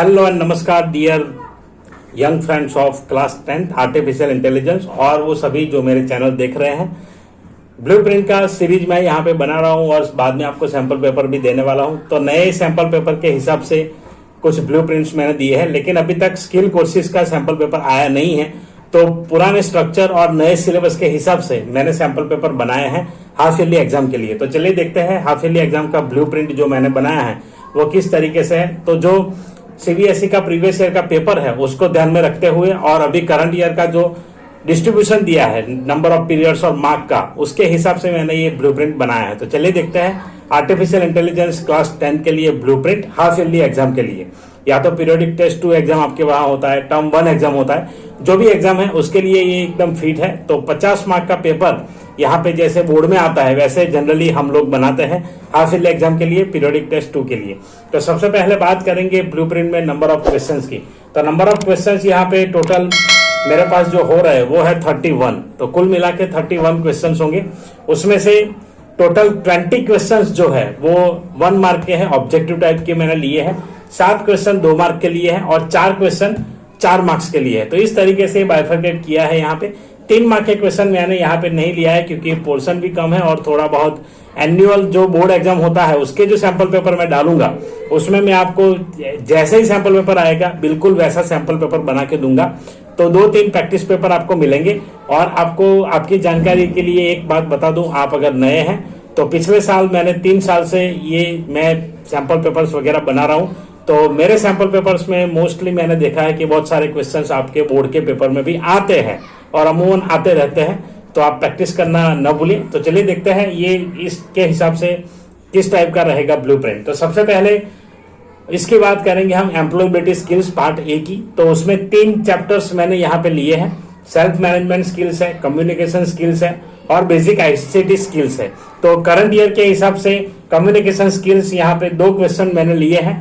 Hello and नमस्कार dear young friends of class 10th artificial intelligence और वो सभी जो मेरे चैनल देख रहे हैं। ब्लूप्रिंट का सीरीज मैं यहाँ पे बना रहा हूँ और बाद में आपको सैंपल पेपर भी देने वाला हूँ। तो नए सैंपल पेपर के हिसाब से कुछ ब्लूप्रिंट्स मैंने दिए हैं, लेकिन अभी तक स्किल कोर्सेज का सैंपल पेपर आया नहीं है। तो पुराने स्ट्रक्चर और नए सिलेबस के हिसाब से मैंने सैंपल पेपर बनाए हैं हाफ ईयरली एग्जाम के लिए। तो चलिए देखते हैं हाफ ईयरली एग्जाम का ब्लूप्रिंट जो मैंने बनाया है वो किस तरीके से है। तो जो सीबीएसई का प्रीवियस ईयर का पेपर है उसको ध्यान में रखते हुए और अभी करंट ईयर का जो डिस्ट्रीब्यूशन दिया है नंबर ऑफ पीरियड्स और मार्क का, उसके हिसाब से मैंने ये ब्लूप्रिंट बनाया है। तो चलिए देखते हैं आर्टिफिशियल इंटेलिजेंस क्लास 10 के लिए ब्लूप्रिंट हाफ ईयरली एग्जाम के लिए। या तो पीरियोडिक टेस्ट 2 एग्जाम आपके वहां होता है, टर्म 1 एग्जाम होता है, जो भी एग्जाम है उसके लिए ये एकदम फिट है। तो 50 मार्क का पेपर यहाँ पे जैसे बोर्ड में आता है वैसे जनरली हम लोग बनाते हैं हाफ ईयरली एग्जाम के लिए, पीरियोडिक टेस्ट 2 के लिए। तो सबसे पहले बात करेंगे ब्लूप्रिंट में नंबर ऑफ क्वेश्चंस की। तो नंबर ऑफ क्वेश्चंस यहाँ पे टोटल मेरे पास जो हो रहा है वो है 31। तो कुल मिला के 31 क्वेश्चंस होंगे। उसमें से टोटल 20 क्वेश्चंस जो है वो 1 मार्क के हैं, ऑब्जेक्टिव टाइप के मैंने लिए हैं। 7 क्वेश्चन 2 मार्क के लिए हैं और 4 क्वेश्चन 4 मार्क्स के लिए है। तो इस तरीके से बाइफरकेट किया है। यहाँ पे 3 मार्क के क्वेश्चन मैंने यहाँ पे नहीं लिया है क्योंकि पोर्शन भी कम है और थोड़ा बहुत एनुअल जो बोर्ड एग्जाम होता है उसके जो सैंपल पेपर मैं डालूंगा उसमें मैं आपको जैसे ही सैंपल पेपर आएगा बिल्कुल वैसा सैंपल पेपर बना के दूंगा। तो 2-3 प्रैक्टिस पेपर आपको मिलेंगे। और आपको आपकी जानकारी के लिए एक बात बता दूं, आप अगर नए हैं तो पिछले साल मैंने 3 साल से ये मैं सैंपल पेपर्स वगैरह बना रहा हूँ। तो मेरे सैंपल पेपर्स में मोस्टली मैंने देखा है कि बहुत सारे क्वेश्चंस आपके बोर्ड के पेपर में भी आते हैं और अमूमन आते रहते हैं। तो आप प्रैक्टिस करना न भूलिए। तो चलिए देखते हैं ये इसके हिसाब से किस टाइप का रहेगा ब्लूप्रिंट। तो सबसे पहले इसकी बात करेंगे हम एम्प्लॉयबिलिटी स्किल्स पार्ट ए की। तो उसमें 3 चैप्टर्स मैंने यहाँ पे लिए हैं। सेल्फ मैनेजमेंट स्किल्स है, कम्युनिकेशन स्किल्स है और बेसिक आईसीटी स्किल्स है। तो करंट ईयर के हिसाब से कम्युनिकेशन स्किल्स यहाँ पे 2 क्वेश्चन मैंने लिए हैं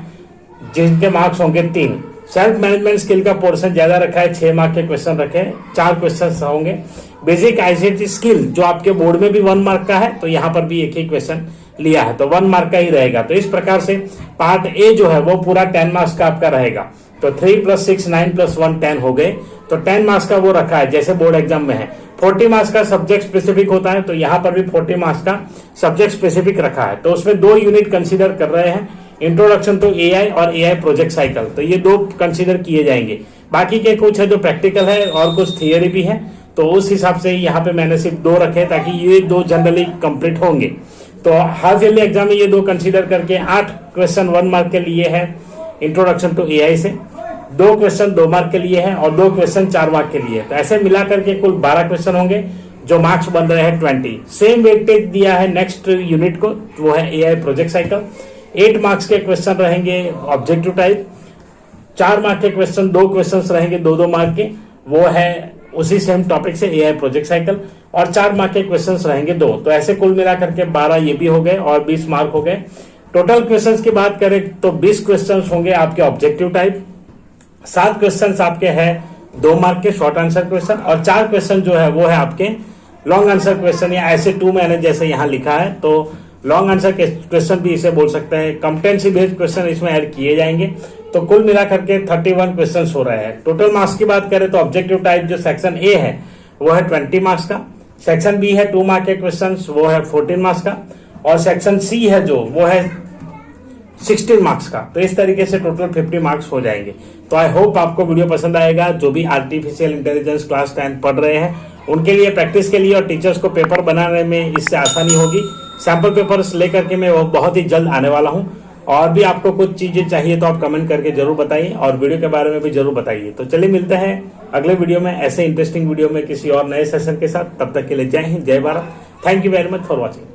जिनके मार्क्स होंगे 3। सेल्फ मैनेजमेंट स्किल का पोर्शन ज्यादा रखा है, 6 मार्क के क्वेश्चन रखे हैं, 4 क्वेश्चन होंगे। बेसिक आईसीटी स्किल जो आपके बोर्ड में भी 1 मार्क का है तो यहाँ पर भी एक ही क्वेश्चन लिया है तो 1 मार्क का ही रहेगा। तो इस प्रकार से पार्ट ए जो है वो पूरा 10 मार्क्स का आपका रहेगा। तो 3 + 6 9 + 1 10 हो गए। तो 10 मार्क्स का वो रखा है जैसे बोर्ड एग्जाम में है। 40 मार्क्स का सब्जेक्ट स्पेसिफिक होता है तो यहाँ पर भी 40 मार्क्स का सब्जेक्ट स्पेसिफिक रखा है। तो उसमें 2 यूनिट कंसिडर कर रहे हैं, इंट्रोडक्शन टू एआई और एआई प्रोजेक्ट साइकिल। तो ये 2 कंसिडर किए जाएंगे। बाकी के कुछ है जो प्रैक्टिकल है और कुछ थियरी भी है। तो उस हिसाब से यहाँ पे मैंने सिर्फ 2 रखे ताकि ये 2 जनरली कंप्लीट होंगे। तो हाफ ईयरली एग्जाम में ये 2 कंसीडर करके 8 क्वेश्चन 1 मार्क के लिए है इंट्रोडक्शन टू एआई से, 2 क्वेश्चन 2 मार्क के लिए हैं और 2 क्वेश्चन 4 मार्क के लिए। तो ऐसे मिला करके कुल 12 क्वेश्चन होंगे जो मार्क्स बन रहे हैं 20। सेम वेटेज दिया है नेक्स्ट यूनिट को, वो है एआई प्रोजेक्ट साइकिल। 8 मार्क्स के क्वेश्चन रहेंगे ऑब्जेक्टिव टाइप, 4 मार्क के क्वेश्चन 2 क्वेश्चन रहेंगे 2-2 मार्क के, वो है उसी सेम टॉपिक से एआई प्रोजेक्ट साइकिल, और 4 मार्क के क्वेश्चंस रहेंगे 2। तो ऐसे कुल मिलाकर के 12 ये भी हो गए और 20 मार्क हो गए। टोटल क्वेश्चंस की बात करें तो 20 क्वेश्चंस होंगे आपके ऑब्जेक्टिव टाइप, 7 क्वेश्चंस आपके हैं 2 मार्क के शॉर्ट आंसर क्वेश्चन और 4 क्वेश्चन जो है वो है आपके लॉन्ग आंसर क्वेश्चन या ऐसे 2 मैंने जैसे यहाँ लिखा है। तो लॉन्ग आंसर क्वेश्चन भी इसे बोल सकते हैं। कॉम्पिटेंसी बेस्ड क्वेश्चन इसमें ऐड किए जाएंगे। तो कुल मिलाकर के 31 क्वेश्चन हो रहे हैं। टोटल मार्क्स की बात करें तो ऑब्जेक्टिव टाइप जो सेक्शन ए है वो है 20 मार्क्स का, सेक्शन बी है 2 मार्क के क्वेश्चन वो है 14 मार्क्स का और सेक्शन सी है जो वो है 16 मार्क्स का। तो इस तरीके से टोटल 50 मार्क्स हो जाएंगे। तो आई होप आपको वीडियो पसंद आएगा। जो भी आर्टिफिशियल इंटेलिजेंस क्लास 10 पढ़ रहे हैं उनके लिए प्रैक्टिस के लिए और टीचर्स को पेपर बनाने में इससे आसानी होगी। सैंपल पेपर्स लेकर के मैं बहुत ही जल्द आने वाला हूँ। और भी आपको कुछ चीजें चाहिए तो आप कमेंट करके जरूर बताइए और वीडियो के बारे में भी जरूर बताइए। तो चलिए मिलते हैं अगले वीडियो में ऐसे इंटरेस्टिंग वीडियो में किसी और नए सेशन के साथ। तब तक के लिए जय हिंद, जय Bharat. Thank you very much for watching.